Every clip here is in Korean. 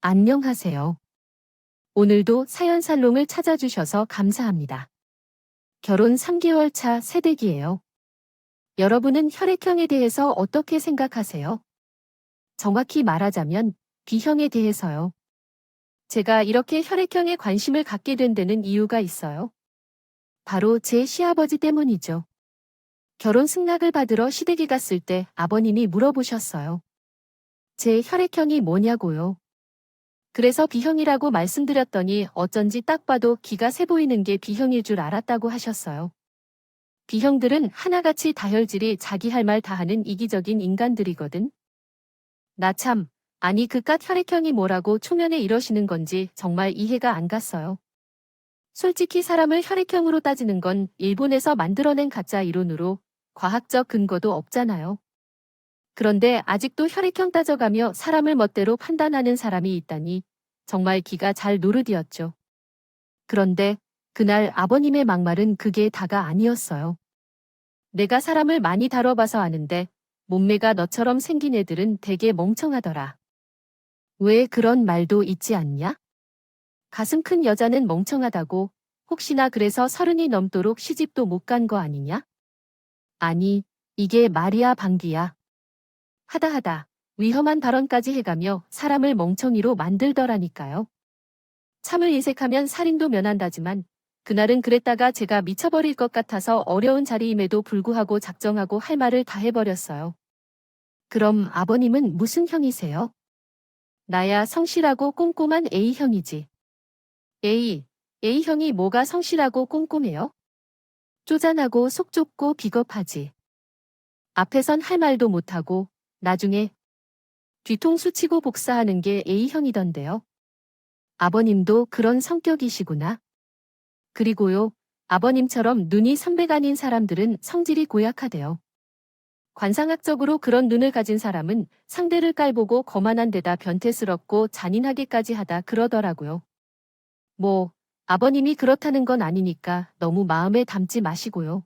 안녕하세요. 오늘도 사연살롱을 찾아주셔서 감사합니다. 결혼 3개월 차 새댁이에요. 여러분은 혈액형에 대해서 어떻게 생각하세요? 정확히 말하자면 B형에 대해서요. 제가 이렇게 혈액형에 관심을 갖게 된 데는 이유가 있어요. 바로 제 시아버지 때문이죠. 결혼 승낙을 받으러 시댁에 갔을 때 아버님이 물어보셨어요. 제 혈액형이 뭐냐고요. 그래서 B형이라고 말씀드렸더니 어쩐지 딱 봐도 기가 세 보이는 게 B형일 줄 알았다고 하셨어요. B형들은 하나같이 다혈질이 자기 할 말 다 하는 이기적인 인간들이거든. 나 참, 아니 그깟 혈액형이 뭐라고 초면에 이러시는 건지 정말 이해가 안 갔어요. 솔직히 사람을 혈액형으로 따지는 건 일본에서 만들어낸 가짜 이론으로 과학적 근거도 없잖아요. 그런데 아직도 혈액형 따져가며 사람을 멋대로 판단하는 사람이 있다니 정말 기가 잘 노르디었죠. 그런데 그날 아버님의 막말은 그게 다가 아니었어요. 내가 사람을 많이 다뤄봐서 아는데 몸매가 너처럼 생긴 애들은 되게 멍청하더라. 왜 그런 말도 있지 않냐? 가슴 큰 여자는 멍청하다고 혹시나 그래서 30이 넘도록 시집도 못 간 거 아니냐? 아니, 이게 말이야 방귀야. 하다 위험한 발언까지 해가며 사람을 멍청이로 만들더라니까요. 참을 인색하면 살인도 면한다지만 그날은 그랬다가 제가 미쳐버릴 것 같아서 어려운 자리임에도 불구하고 작정하고 할 말을 다 해버렸어요. 그럼 아버님은 무슨 형이세요? 나야 성실하고 꼼꼼한 A형이지. A형이 뭐가 성실하고 꼼꼼해요? 쪼잔하고 속 좁고 비겁하지. 앞에선 할 말도 못하고 나중에 뒤통수 치고 복사하는 게 A형이던데요. 아버님도 그런 성격이시구나. 그리고요, 아버님처럼 눈이 선배간인 사람들은 성질이 고약하대요. 관상학적으로 그런 눈을 가진 사람은 상대를 깔보고 거만한 데다 변태스럽고 잔인하게까지 하다 그러더라고요. 뭐, 아버님이 그렇다는 건 아니니까 너무 마음에 담지 마시고요.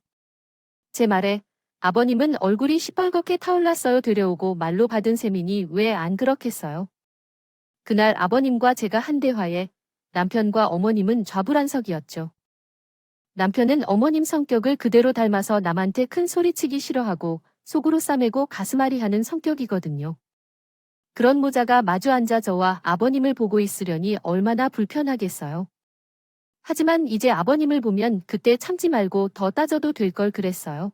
제 말에 아버님은 얼굴이 시뻘겋게 타올랐어요 되려오고 말로 받은 셈이니 왜 안 그렇겠어요. 그날 아버님과 제가 한 대화에 남편과 어머님은 좌불안석이었죠. 남편은 어머님 성격을 그대로 닮아서 남한테 큰 소리치기 싫어하고 속으로 싸매고 가슴앓이 하는 성격이거든요. 그런 모자가 마주 앉아 저와 아버님을 보고 있으려니 얼마나 불편하겠어요. 하지만 이제 아버님을 보면 그때 참지 말고 더 따져도 될 걸 그랬어요.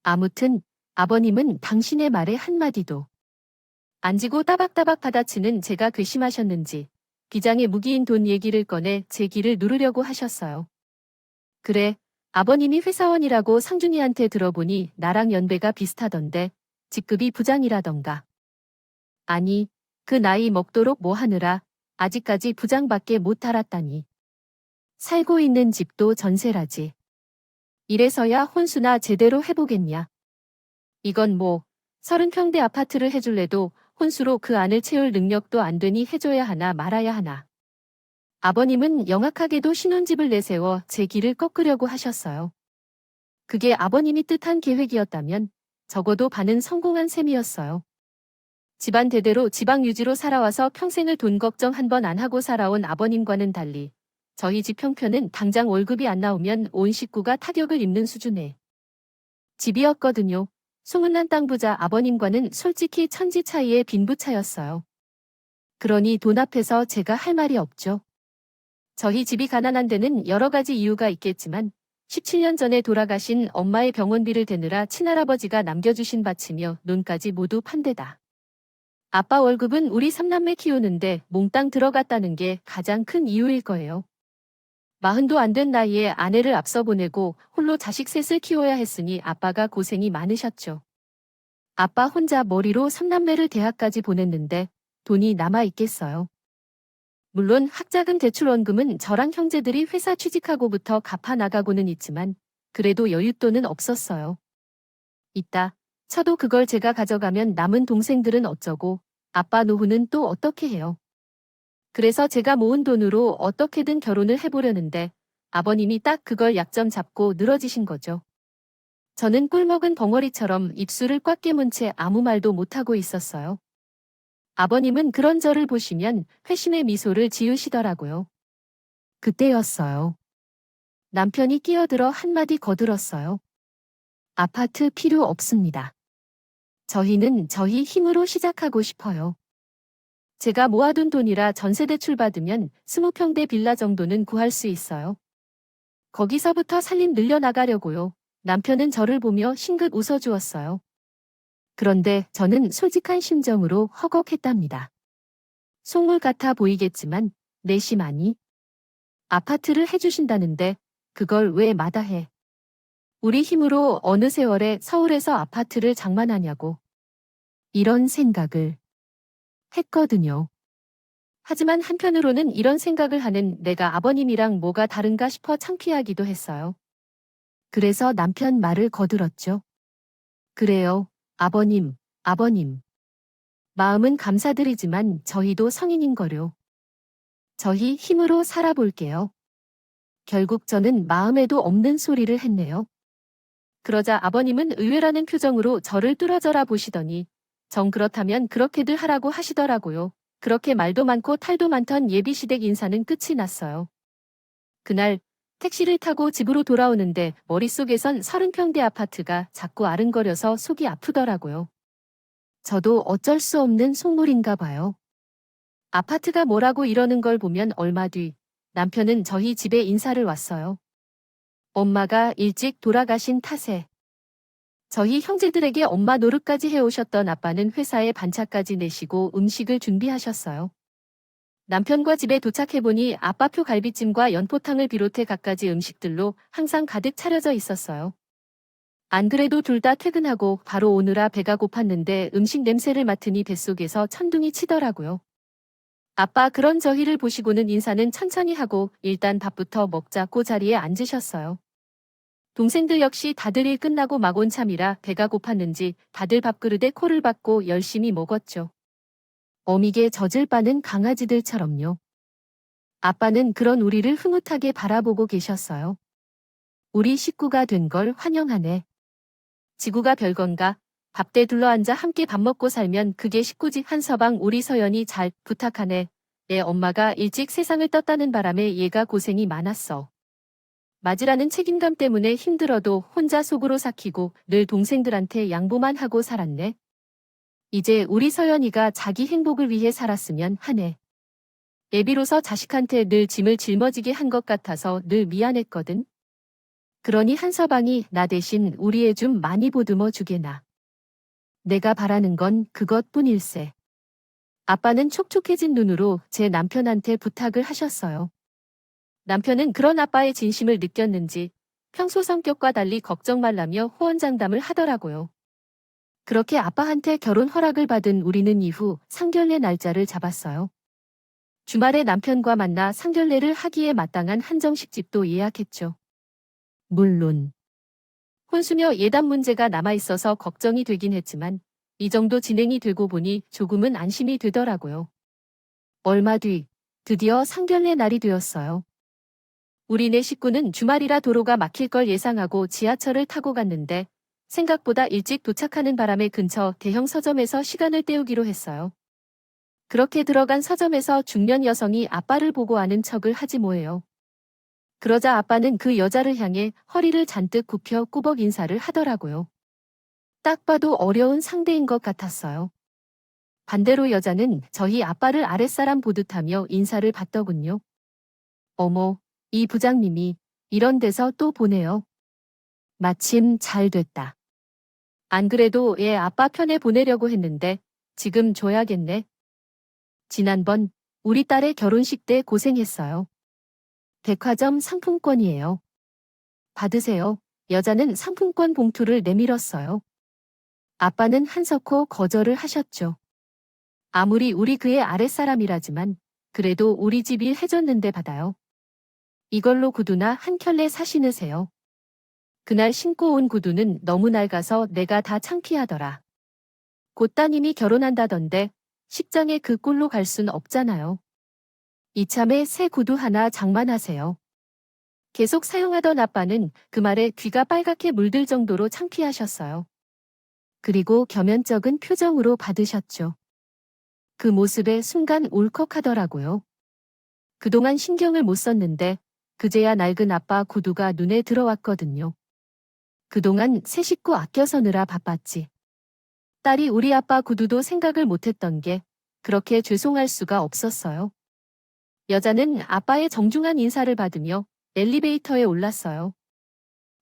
아무튼 아버님은 당신의 말에 한마디도 안 지고 따박따박 받아치는 제가 괘씸하셨는지 비장의 무기인 돈 얘기를 꺼내 제 귀를 누르려고 하셨어요. 그래, 아버님이 회사원이라고 상준이한테 들어보니 나랑 연배가 비슷하던데 직급이 부장이라던가. 아니, 그 나이 먹도록 뭐 하느라 아직까지 부장밖에 못 알았다니. 살고 있는 집도 전세라지. 이래서야 혼수나 제대로 해보겠냐. 이건 뭐 30평대 아파트를 해줄래도 혼수로 그 안을 채울 능력도 안 되니 해줘야 하나 말아야 하나. 아버님은 영악하게도 신혼집을 내세워 제 길을 꺾으려고 하셨어요. 그게 아버님이 뜻한 계획이었다면 적어도 반은 성공한 셈이었어요. 집안 대대로 지방 유지로 살아와서 평생을 돈 걱정 한 번 안 하고 살아온 아버님과는 달리 저희 집 형편은 당장 월급이 안 나오면 온 식구가 타격을 입는 수준의 집이었거든요. 소문난 땅 부자 아버님과는 솔직히 천지 차이의 빈부차였어요. 그러니 돈 앞에서 제가 할 말이 없죠. 저희 집이 가난한 데는 여러 가지 이유가 있겠지만 17년 전에 돌아가신 엄마의 병원비를 대느라 친할아버지가 남겨주신 밭이며 논까지 모두 판 데다. 아빠 월급은 우리 3남매 키우는데 몽땅 들어갔다는 게 가장 큰 이유일 거예요. 40도 안 된 나이에 아내를 앞서 보내고 홀로 자식 셋을 키워야 했으니 아빠가 고생이 많으셨죠. 아빠 혼자 머리로 3남매를 대학까지 보냈는데 돈이 남아있겠어요. 물론 학자금 대출원금은 저랑 형제들이 회사 취직하고부터 갚아 나가고는 있지만 그래도 여윳돈은 없었어요. 있다 쳐도 그걸 제가 가져가면 남은 동생들은 어쩌고 아빠 노후는 또 어떻게 해요. 그래서 제가 모은 돈으로 어떻게든 결혼을 해보려는데 아버님이 딱 그걸 약점 잡고 늘어지신 거죠. 저는 꿀먹은 벙어리처럼 입술을 꽉 깨문 채 아무 말도 못하고 있었어요. 아버님은 그런 저를 보시면 회심의 미소를 지으시더라고요. 그때였어요. 남편이 끼어들어 한마디 거들었어요. 아파트 필요 없습니다. 저희는 저희 힘으로 시작하고 싶어요. 제가 모아둔 돈이라 전세대출 받으면 20평대 빌라 정도는 구할 수 있어요. 거기서부터 살림 늘려나가려고요. 남편은 저를 보며 싱긋 웃어주었어요. 그런데 저는 솔직한 심정으로 허걱했답니다. 속물 같아 보이겠지만 내심 아니. 아파트를 해주신다는데 그걸 왜 마다해. 우리 힘으로 어느 세월에 서울에서 아파트를 장만하냐고. 이런 생각을 했거든요. 하지만 한편으로는 이런 생각을 하는 내가 아버님이랑 뭐가 다른가 싶어 창피하기도 했어요. 그래서 남편 말을 거들었죠. 그래요, 아버님, 아버님. 마음은 감사드리지만 저희도 성인인 거요. 저희 힘으로 살아볼게요. 결국 저는 마음에도 없는 소리를 했네요. 그러자 아버님은 의외라는 표정으로 저를 뚫어져라 보시더니 정 그렇다면 그렇게들 하라고 하시더라고요. 그렇게 말도 많고 탈도 많던 예비시댁 인사는 끝이 났어요. 그날 택시를 타고 집으로 돌아오는데 머릿속에선 30평대 아파트가 자꾸 아른거려서 속이 아프더라고요. 저도 어쩔 수 없는 속물인가 봐요. 아파트가 뭐라고 이러는 걸 보면 얼마 뒤 남편은 저희 집에 인사를 왔어요. 엄마가 일찍 돌아가신 탓에 저희 형제들에게 엄마 노릇까지 해오셨던 아빠는 회사에 반차까지 내시고 음식을 준비하셨어요. 남편과 집에 도착해보니 아빠표 갈비찜과 연포탕을 비롯해 갖가지 음식들로 항상 가득 차려져 있었어요. 안 그래도 둘 다 퇴근하고 바로 오느라 배가 고팠는데 음식 냄새를 맡으니 뱃속에서 천둥이 치더라고요. 아빠 그런 저희를 보시고는 인사는 천천히 하고 일단 밥부터 먹자고 자리에 앉으셨어요. 동생들 역시 다들 일 끝나고 막 온 참이라 배가 고팠는지 다들 밥그릇에 코를 박고 열심히 먹었죠. 어미게 젖을 빠는 강아지들처럼요. 아빠는 그런 우리를 흐뭇하게 바라보고 계셨어요. 우리 식구가 된 걸 환영하네. 지구가 별건가? 밥대 둘러앉아 함께 밥 먹고 살면 그게 식구지. 한 서방 우리 서연이 잘 부탁하네. 내 엄마가 일찍 세상을 떴다는 바람에 얘가 고생이 많았어. 맞으라는 책임감 때문에 힘들어도 혼자 속으로 삭히고 늘 동생들한테 양보만 하고 살았네. 이제 우리 서연이가 자기 행복을 위해 살았으면 하네. 애비로서 자식한테 늘 짐을 짊어지게 한 것 같아서 늘 미안했거든. 그러니 한서방이 나 대신 우리 애 좀 많이 보듬어 주게나. 내가 바라는 건 그것뿐일세. 아빠는 촉촉해진 눈으로 제 남편한테 부탁을 하셨어요. 남편은 그런 아빠의 진심을 느꼈는지 평소 성격과 달리 걱정 말라며 호언장담을 하더라고요. 그렇게 아빠한테 결혼 허락을 받은 우리는 이후 상견례 날짜를 잡았어요. 주말에 남편과 만나 상견례를 하기에 마땅한 한정식 집도 예약했죠. 물론 혼수며 예단 문제가 남아있어서 걱정이 되긴 했지만 이 정도 진행이 되고 보니 조금은 안심이 되더라고요. 얼마 뒤 드디어 상견례 날이 되었어요. 우리 네 식구는 주말이라 도로가 막힐 걸 예상하고 지하철을 타고 갔는데 생각보다 일찍 도착하는 바람에 근처 대형 서점에서 시간을 때우기로 했어요. 그렇게 들어간 서점에서 중년 여성이 아빠를 보고 아는 척을 하지 뭐예요. 그러자 아빠는 그 여자를 향해 허리를 잔뜩 굽혀 꾸벅 인사를 하더라고요. 딱 봐도 어려운 상대인 것 같았어요. 반대로 여자는 저희 아빠를 아랫사람 보듯하며 인사를 받더군요. 어머, 이 부장님이 이런 데서 또 보네요. 마침 잘 됐다. 안 그래도 얘 아빠 편에 보내려고 했는데 지금 줘야겠네. 지난번 우리 딸의 결혼식 때 고생했어요. 백화점 상품권이에요. 받으세요. 여자는 상품권 봉투를 내밀었어요. 아빠는 한석호 거절을 하셨죠. 아무리 우리 그의 아랫사람이라지만 그래도 우리 집 일 해줬는데 받아요. 이걸로 구두나 한 켤레 사 신으세요. 그날 신고 온 구두는 너무 낡아서 내가 다 창피하더라. 곧 따님이 결혼한다던데 식장에 그 꼴로 갈 순 없잖아요. 이참에 새 구두 하나 장만하세요. 계속 사용하던 아빠는 그 말에 귀가 빨갛게 물들 정도로 창피하셨어요. 그리고 겸연쩍은 표정으로 받으셨죠. 그 모습에 순간 울컥하더라고요. 그동안 신경을 못 썼는데 그제야 낡은 아빠 구두가 눈에 들어왔거든요. 그동안 새 식구 아껴 서느라 바빴지. 딸이 우리 아빠 구두도 생각을 못했던 게 그렇게 죄송할 수가 없었어요. 여자는 아빠의 정중한 인사를 받으며 엘리베이터에 올랐어요.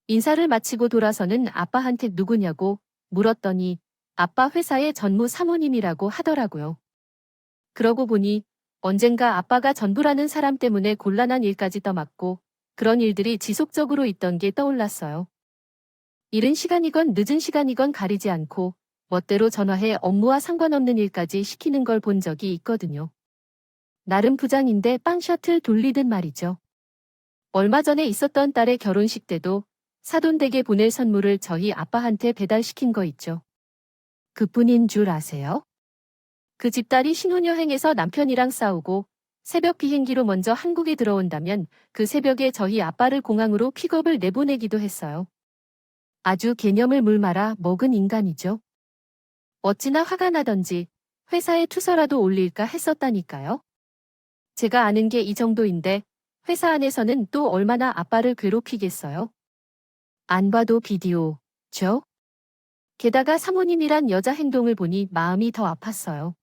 인사를 마치고 돌아서는 아빠한테 누구냐고 물었더니 아빠 회사의 전무 사모님이라고 하더라고요. 그러고 보니 언젠가 아빠가 전부라는 사람 때문에 곤란한 일까지 떠맡고 그런 일들이 지속적으로 있던 게 떠올랐어요. 이른 시간이건 늦은 시간이건 가리지 않고 멋대로 전화해 업무와 상관없는 일까지 시키는 걸 본 적이 있거든요. 나름 부장인데 빵 셔틀 돌리듯 말이죠. 얼마 전에 있었던 딸의 결혼식 때도 사돈댁에 보낼 선물을 저희 아빠한테 배달시킨 거 있죠. 그뿐인 줄 아세요? 그 집딸이 신혼여행에서 남편이랑 싸우고 새벽 비행기로 먼저 한국에 들어온다면 그 새벽에 저희 아빠를 공항으로 픽업을 내보내기도 했어요. 아주 개념을 물말아 먹은 인간이죠. 어찌나 화가 나던지 회사에 투서라도 올릴까 했었다니까요. 제가 아는 게 이 정도인데 회사 안에서는 또 얼마나 아빠를 괴롭히겠어요. 안 봐도 비디오죠? 게다가 사모님이란 여자 행동을 보니 마음이 더 아팠어요.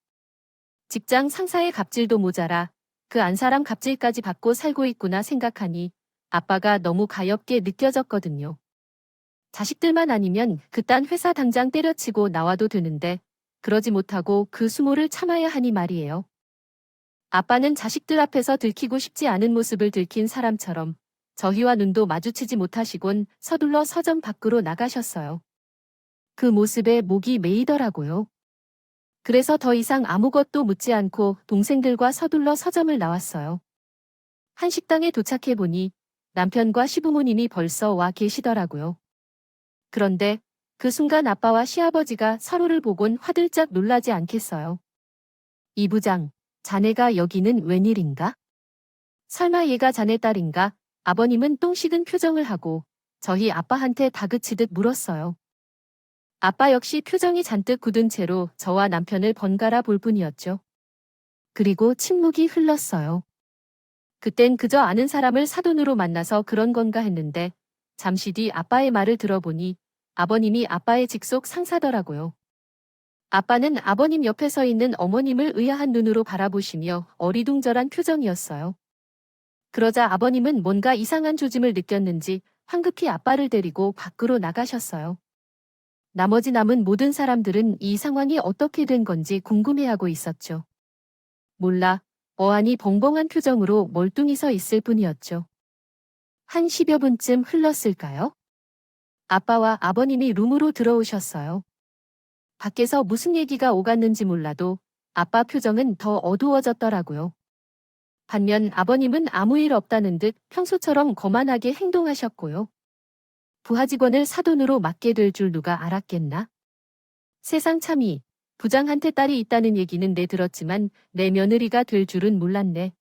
직장 상사의 갑질도 모자라 그 안 사람 갑질까지 받고 살고 있구나 생각하니 아빠가 너무 가엾게 느껴졌거든요. 자식들만 아니면 그딴 회사 당장 때려치고 나와도 되는데 그러지 못하고 그 수모를 참아야 하니 말이에요. 아빠는 자식들 앞에서 들키고 싶지 않은 모습을 들킨 사람처럼 저희와 눈도 마주치지 못하시곤 서둘러 서점 밖으로 나가셨어요. 그 모습에 목이 메이더라고요. 그래서 더 이상 아무것도 묻지 않고 동생들과 서둘러 서점을 나왔어요. 한 식당에 도착해 보니 남편과 시부모님이 벌써 와 계시더라고요. 그런데 그 순간 아빠와 시아버지가 서로를 보곤 화들짝 놀라지 않겠어요. 이 부장, 자네가 여기는 웬일인가? 설마 얘가 자네 딸인가? 아버님은 똥 식은 표정을 하고 저희 아빠한테 다그치듯 물었어요. 아빠 역시 표정이 잔뜩 굳은 채로 저와 남편을 번갈아 볼 뿐이었죠. 그리고 침묵이 흘렀어요. 그땐 그저 아는 사람을 사돈으로 만나서 그런 건가 했는데 잠시 뒤 아빠의 말을 들어보니 아버님이 아빠의 직속 상사더라고요. 아빠는 아버님 옆에 서 있는 어머님을 의아한 눈으로 바라보시며 어리둥절한 표정이었어요. 그러자 아버님은 뭔가 이상한 조짐을 느꼈는지 황급히 아빠를 데리고 밖으로 나가셨어요. 나머지 남은 모든 사람들은 이 상황이 어떻게 된 건지 궁금해하고 있었죠. 몰라, 어안이 벙벙한 표정으로 멀뚱히 서 있을 뿐이었죠. 한 10여 분쯤 흘렀을까요? 아빠와 아버님이 룸으로 들어오셨어요. 밖에서 무슨 얘기가 오갔는지 몰라도 아빠 표정은 더 어두워졌더라고요. 반면 아버님은 아무 일 없다는 듯 평소처럼 거만하게 행동하셨고요. 부하 직원을 사돈으로 맡게 될 줄 누가 알았겠나? 세상 참이, 부장한테 딸이 있다는 얘기는 내 들었지만 내 며느리가 될 줄은 몰랐네.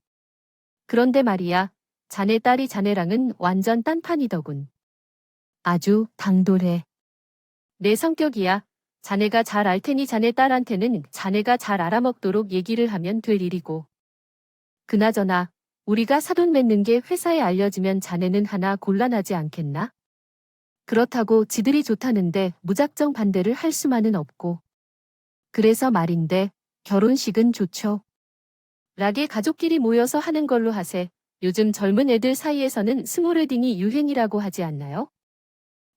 그런데 말이야, 자네 딸이 자네랑은 완전 딴판이더군. 아주 당돌해. 내 성격이야. 자네가 잘 알 테니 자네 딸한테는 자네가 잘 알아먹도록 얘기를 하면 될 일이고. 그나저나 우리가 사돈 맺는 게 회사에 알려지면 자네는 하나 곤란하지 않겠나? 그렇다고 지들이 좋다는데 무작정 반대를 할 수만은 없고. 그래서 말인데 결혼식은 좋죠. 락에 가족끼리 모여서 하는 걸로 하세. 요즘 젊은 애들 사이에서는 스몰웨딩이 유행이라고 하지 않나요?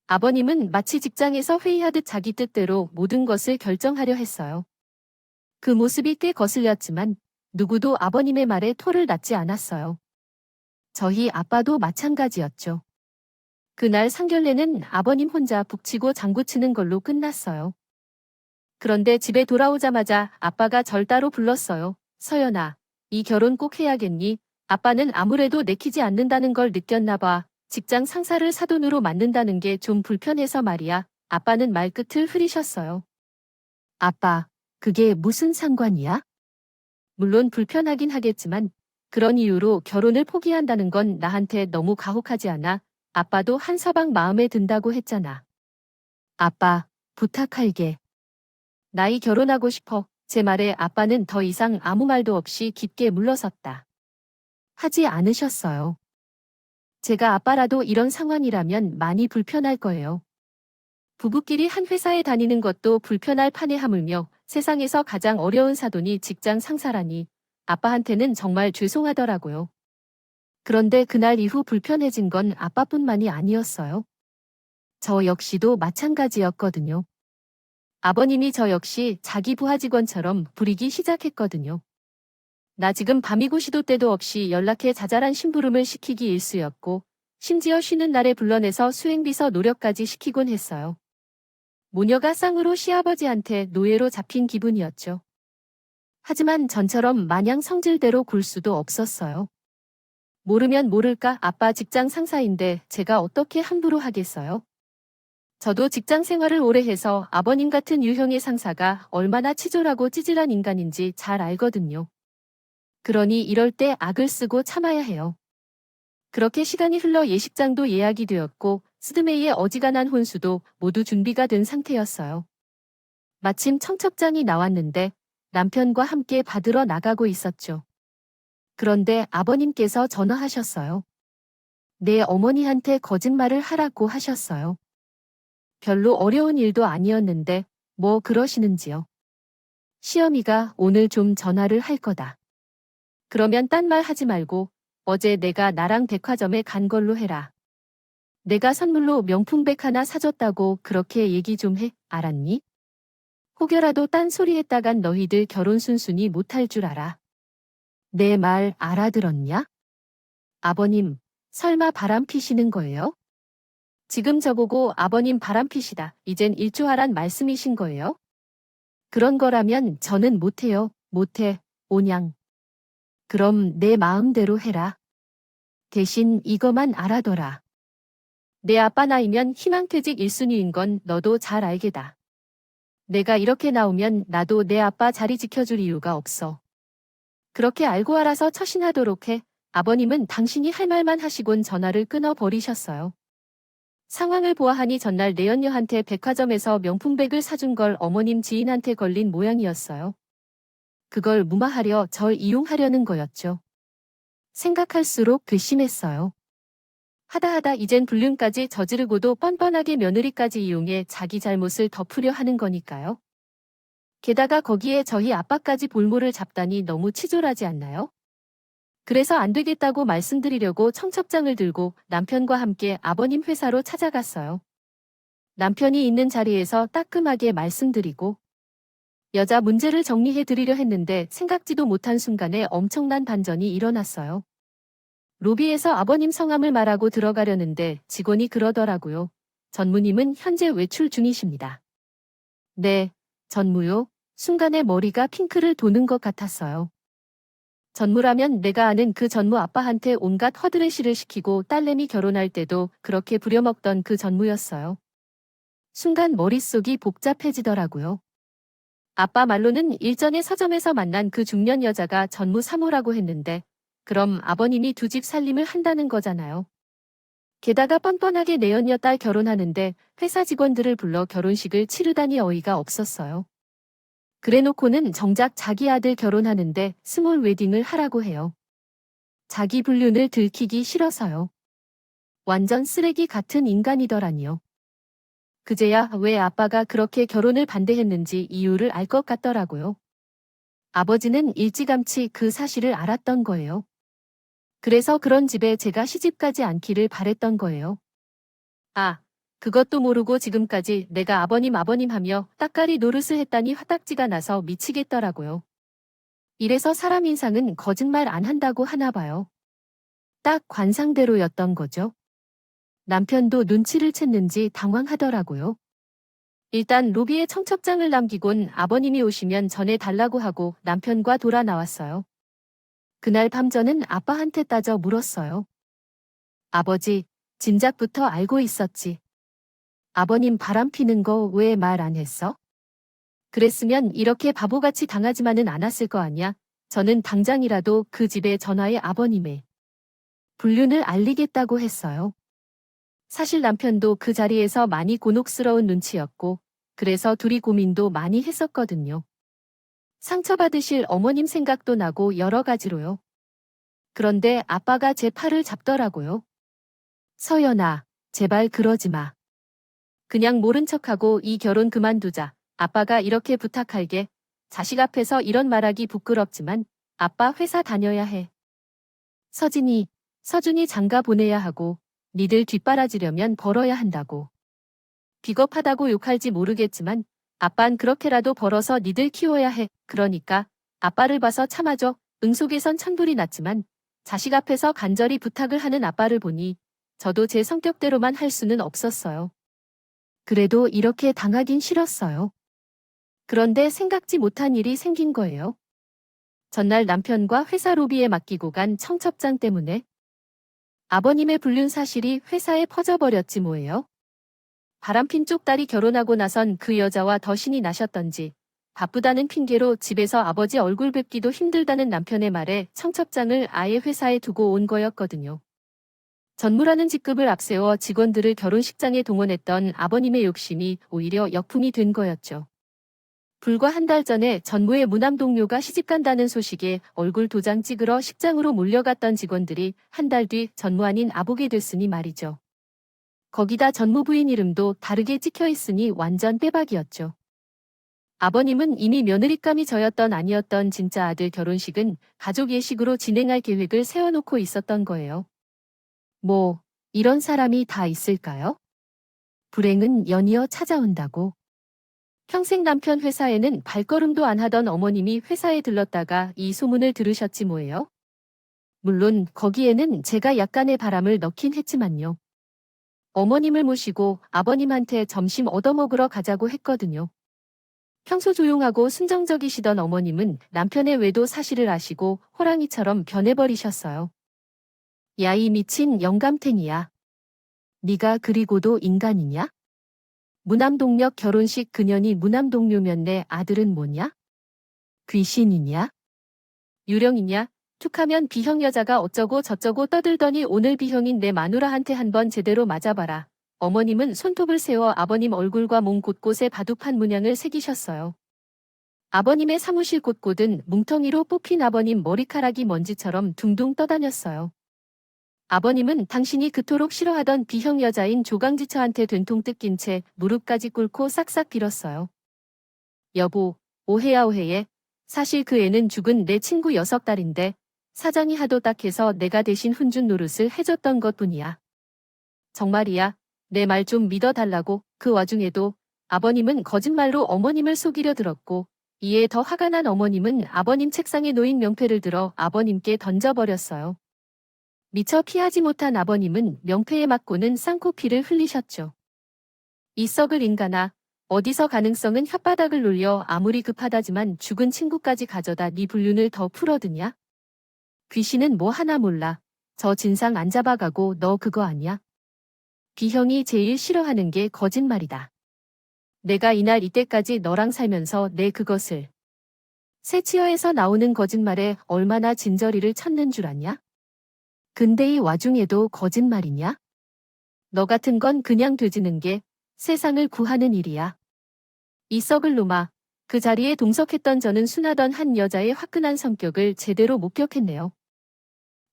아버님은 마치 직장에서 회의하듯 자기 뜻대로 모든 것을 결정하려 했어요. 그 모습이 꽤 거슬렸지만 누구도 아버님의 말에 토를 놨지 않았어요. 저희 아빠도 마찬가지였죠. 그날 상견례는 아버님 혼자 북치고 장구치는 걸로 끝났어요. 그런데 집에 돌아오자마자 아빠가 절 따로 불렀어요. 서연아, 이 결혼 꼭 해야겠니? 아빠는 아무래도 내키지 않는다는 걸 느꼈나 봐. 직장 상사를 사돈으로 만든다는 게 좀 불편해서 말이야. 아빠는 말끝을 흐리셨어요. 아빠, 그게 무슨 상관이야? 물론 불편하긴 하겠지만 그런 이유로 결혼을 포기한다는 건 나한테 너무 가혹하지 않아? 아빠도 한 서방 마음에 든다고 했잖아. 아빠, 부탁할게. 나이 결혼하고 싶어. 제 말에 아빠는 더 이상 아무 말도 없이 깊게 물러섰다. 하지 않으셨어요. 제가 아빠라도 이런 상황이라면 많이 불편할 거예요. 부부끼리 한 회사에 다니는 것도 불편할 판에 하물며 세상에서 가장 어려운 사돈이 직장 상사라니 아빠한테는 정말 죄송하더라고요. 그런데 그날 이후 불편해진 건 아빠뿐만이 아니었어요. 저 역시도 마찬가지였거든요. 아버님이 저 역시 자기 부하 직원처럼 부리기 시작했거든요. 나 지금 밤이고 시도 때도 없이 연락해 자잘한 심부름을 시키기 일쑤였고 심지어 쉬는 날에 불러내서 수행비서 노력까지 시키곤 했어요. 모녀가 쌍으로 시아버지한테 노예로 잡힌 기분이었죠. 하지만 전처럼 마냥 성질대로 굴 수도 없었어요. 모르면 모를까 아빠 직장 상사인데 제가 어떻게 함부로 하겠어요? 저도 직장 생활을 오래 해서 아버님 같은 유형의 상사가 얼마나 치졸하고 찌질한 인간인지 잘 알거든요. 그러니 이럴 때 악을 쓰고 참아야 해요. 그렇게 시간이 흘러 예식장도 예약이 되었고 스드메이의 어지간한 혼수도 모두 준비가 된 상태였어요. 마침 청첩장이 나왔는데 남편과 함께 받으러 나가고 있었죠. 그런데 아버님께서 전화하셨어요. 내 어머니한테 거짓말을 하라고 하셨어요. 별로 어려운 일도 아니었는데 뭐 그러시는지요. 시어미가 오늘 좀 전화를 할 거다. 그러면 딴 말 하지 말고 어제 내가 나랑 백화점에 간 걸로 해라. 내가 선물로 명품백 하나 사줬다고 그렇게 얘기 좀 해, 알았니? 혹여라도 딴 소리 했다간 너희들 결혼 순순히 못할 줄 알아. 내 말 알아들었냐? 아버님, 설마 바람 피시는 거예요? 지금 저보고 아버님 바람 피시다. 이젠 일조하란 말씀이신 거예요? 그런 거라면 저는 못해요. 못해. 오냥. 그럼 내 마음대로 해라. 대신 이거만 알아둬라. 내 아빠 나이면 희망퇴직 1순위인 건 너도 잘 알게다. 내가 이렇게 나오면 나도 내 아빠 자리 지켜줄 이유가 없어. 그렇게 알고 알아서 처신하도록 해. 아버님은 당신이 할 말만 하시곤 전화를 끊어버리셨어요. 상황을 보아하니 전날 내연녀한테 백화점에서 명품백을 사준 걸 어머님 지인한테 걸린 모양이었어요. 그걸 무마하려 절 이용하려는 거였죠. 생각할수록 괘씸했어요. 하다하다 이젠 불륜까지 저지르고도 뻔뻔하게 며느리까지 이용해 자기 잘못을 덮으려 하는 거니까요. 게다가 거기에 저희 아빠까지 볼모를 잡다니 너무 치졸하지 않나요? 그래서 안 되겠다고 말씀드리려고 청첩장을 들고 남편과 함께 아버님 회사로 찾아갔어요. 남편이 있는 자리에서 따끔하게 말씀드리고 여자 문제를 정리해 드리려 했는데 생각지도 못한 순간에 엄청난 반전이 일어났어요. 로비에서 아버님 성함을 말하고 들어가려는데 직원이 그러더라고요. 전무님은 현재 외출 중이십니다. 네, 전무요. 순간에 머리가 핑크를 도는 것 같았어요. 전무라면 내가 아는 그 전무 아빠한테 온갖 허드레시를 시키고 딸내미 결혼할 때도 그렇게 부려먹던 그 전무였어요. 순간 머릿속이 복잡해지더라고요. 아빠 말로는 일전에 서점에서 만난 그 중년 여자가 전무 사모라고 했는데 그럼 아버님이 두 집 살림을 한다는 거잖아요. 게다가 뻔뻔하게 내연녀 딸 결혼하는데 회사 직원들을 불러 결혼식을 치르다니 어이가 없었어요. 그래놓고는 정작 자기 아들 결혼하는데 스몰 웨딩을 하라고 해요. 자기 불륜을 들키기 싫어서요. 완전 쓰레기 같은 인간이더라니요. 그제야 왜 아빠가 그렇게 결혼을 반대했는지 이유를 알 것 같더라고요. 아버지는 일찌감치 그 사실을 알았던 거예요. 그래서 그런 집에 제가 시집가지 않기를 바랬던 거예요. 아, 그것도 모르고 지금까지 내가 아버님 하며 따까리 노릇을 했다니 화딱지가 나서 미치겠더라고요. 이래서 사람 인상은 거짓말 안 한다고 하나 봐요. 딱 관상대로였던 거죠. 남편도 눈치를 챘는지 당황하더라고요. 일단 로비에 청첩장을 남기곤 아버님이 오시면 전해달라고 하고 남편과 돌아 나왔어요. 그날 밤 저는 아빠한테 따져 물었어요. 아버지, 진작부터 알고 있었지. 아버님 바람 피는 거 왜 말 안 했어? 그랬으면 이렇게 바보같이 당하지만은 않았을 거 아냐? 저는 당장이라도 그 집에 전화해 아버님의 불륜을 알리겠다고 했어요. 사실 남편도 그 자리에서 많이 곤혹스러운 눈치였고, 그래서 둘이 고민도 많이 했었거든요. 상처받으실 어머님 생각도 나고 여러 가지로요. 그런데 아빠가 제 팔을 잡더라고요. 서연아, 제발 그러지 마. 그냥 모른 척하고 이 결혼 그만두자. 아빠가 이렇게 부탁할게. 자식 앞에서 이런 말하기 부끄럽지만 아빠 회사 다녀야 해. 서진이, 서준이 장가 보내야 하고 니들 뒷바라지려면 벌어야 한다고. 비겁하다고 욕할지 모르겠지만 아빤 그렇게라도 벌어서 니들 키워야 해. 그러니까 아빠를 봐서 참아줘. 응 속에선 천불이 났지만 자식 앞에서 간절히 부탁을 하는 아빠를 보니 저도 제 성격대로만 할 수는 없었어요. 그래도 이렇게 당하긴 싫었어요. 그런데 생각지 못한 일이 생긴 거예요. 전날 남편과 회사 로비에 맡기고 간 청첩장 때문에 아버님의 불륜 사실이 회사에 퍼져버렸지 뭐예요. 바람핀 쪽딸이 결혼하고 나선 그 여자와 더 신이 나셨던지 바쁘다는 핑계로 집에서 아버지 얼굴 뵙기도 힘들다는 남편의 말에 청첩장을 아예 회사에 두고 온 거였거든요. 전무라는 직급을 앞세워 직원들을 결혼식장에 동원했던 아버님의 욕심이 오히려 역풍이 된 거였죠. 불과 한 달 전에 전무의 무남 동료가 시집간다는 소식에 얼굴 도장 찍으러 식장으로 몰려갔던 직원들이 한 달 뒤 전무 아닌 아보게 됐으니 말이죠. 거기다 전무 부인 이름도 다르게 찍혀 있으니 완전 빼박이었죠. 아버님은 이미 며느리감이 저였던 아니었던 진짜 아들 결혼식은 가족 예식으로 진행할 계획을 세워놓고 있었던 거예요. 뭐, 이런 사람이 다 있을까요? 불행은 연이어 찾아온다고. 평생 남편 회사에는 발걸음도 안 하던 어머님이 회사에 들렀다가 이 소문을 들으셨지 뭐예요? 물론 거기에는 제가 약간의 바람을 넣긴 했지만요. 어머님을 모시고 아버님한테 점심 얻어먹으러 가자고 했거든요. 평소 조용하고 순정적이시던 어머님은 남편의 외도 사실을 아시고 호랑이처럼 변해버리셨어요. 야 이 미친 영감탱이야. 네가 그리고도 인간이냐? 무남동력 결혼식 그년이 무남동료면 내 아들은 뭐냐? 귀신이냐? 유령이냐? 툭하면 B형 여자가 어쩌고 저쩌고 떠들더니 오늘 B형인 내 마누라한테 한번 제대로 맞아봐라. 어머님은 손톱을 세워 아버님 얼굴과 몸 곳곳에 바둑판 문양을 새기셨어요. 아버님의 사무실 곳곳은 뭉텅이로 뽑힌 아버님 머리카락이 먼지처럼 둥둥 떠다녔어요. 아버님은 당신이 그토록 싫어하던 B형 여자인 조강지처한테 된통 뜯긴 채 무릎까지 꿇고 싹싹 빌었어요. 여보, 오해야 오해해. 사실 그 애는 죽은 내 친구 6달인데 사장이 하도 딱해서 내가 대신 훈준 노릇을 해줬던 것뿐이야. 정말이야. 내 말 좀 믿어달라고. 그 와중에도 아버님은 거짓말로 어머님을 속이려 들었고 이에 더 화가 난 어머님은 아버님 책상에 놓인 명패를 들어 아버님께 던져버렸어요. 미처 피하지 못한 아버님은 명패에 맞고는 쌍코피를 흘리셨죠. 이 썩을 인간아. 어디서 가능성은 혓바닥을 놀려 아무리 급하다지만 죽은 친구까지 가져다 네 불륜을 더 풀어드냐? 귀신은 뭐 하나 몰라. 저 진상 안 잡아가고 너 그거 아니야? B형이 제일 싫어하는 게 거짓말이다. 내가 이날 이때까지 너랑 살면서 내 그것을 새치어에서 나오는 거짓말에 얼마나 진저리를 쳤는 줄 아냐? 근데 이 와중에도 거짓말이냐? 너 같은 건 그냥 되지는 게 세상을 구하는 일이야. 이 썩을 놈아. 그 자리에 동석했던 저는 순하던 한 여자의 화끈한 성격을 제대로 목격했네요.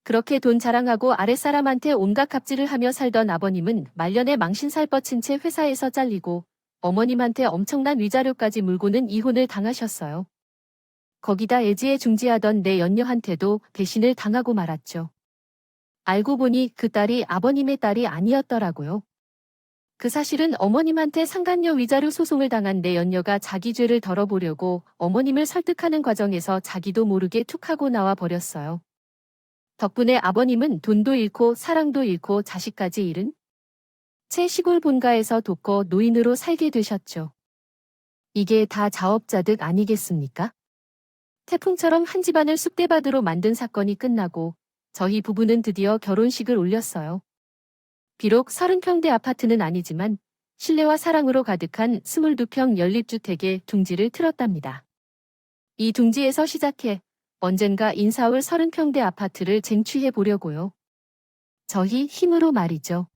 그렇게 돈 자랑하고 아랫사람한테 온갖 갑질을 하며 살던 아버님은 말년에 망신살 뻗친 채 회사에서 잘리고 어머님한테 엄청난 위자료까지 물고는 이혼을 당하셨어요. 거기다 애지에 중지하던 내 연녀한테도 배신을 당하고 말았죠. 알고 보니 그 딸이 아버님의 딸이 아니었더라고요. 그 사실은 어머님한테 상간녀 위자료 소송을 당한 내 연녀가 자기 죄를 덜어보려고 어머님을 설득하는 과정에서 자기도 모르게 툭 하고 나와 버렸어요. 덕분에 아버님은 돈도 잃고 사랑도 잃고 자식까지 잃은 채 시골 본가에서 돕고 노인으로 살게 되셨죠. 이게 다 자업자득 아니겠습니까? 태풍처럼 한 집안을 쑥대밭으로 만든 사건이 끝나고 저희 부부는 드디어 결혼식을 올렸어요. 비록 30평대 아파트는 아니지만 신뢰와 사랑으로 가득한 22평 연립주택에 둥지를 틀었답니다. 이 둥지에서 시작해 언젠가 인사올 30평대 아파트를 쟁취해 보려고요. 저희 힘으로 말이죠.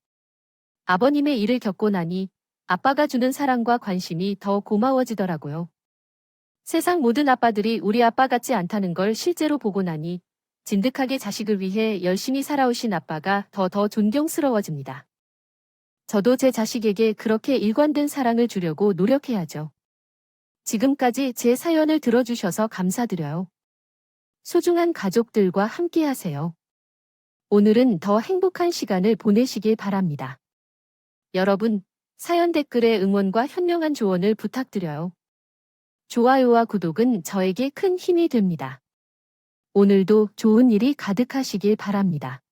아버님의 일을 겪고 나니 아빠가 주는 사랑과 관심이 더 고마워지더라고요. 세상 모든 아빠들이 우리 아빠 같지 않다는 걸 실제로 보고 나니 진득하게 자식을 위해 열심히 살아오신 아빠가 더 존경스러워집니다. 저도 제 자식에게 그렇게 일관된 사랑을 주려고 노력해야죠. 지금까지 제 사연을 들어주셔서 감사드려요. 소중한 가족들과 함께 하세요. 오늘은 더 행복한 시간을 보내시길 바랍니다. 여러분, 사연 댓글에 응원과 현명한 조언을 부탁드려요. 좋아요와 구독은 저에게 큰 힘이 됩니다. 오늘도 좋은 일이 가득하시길 바랍니다.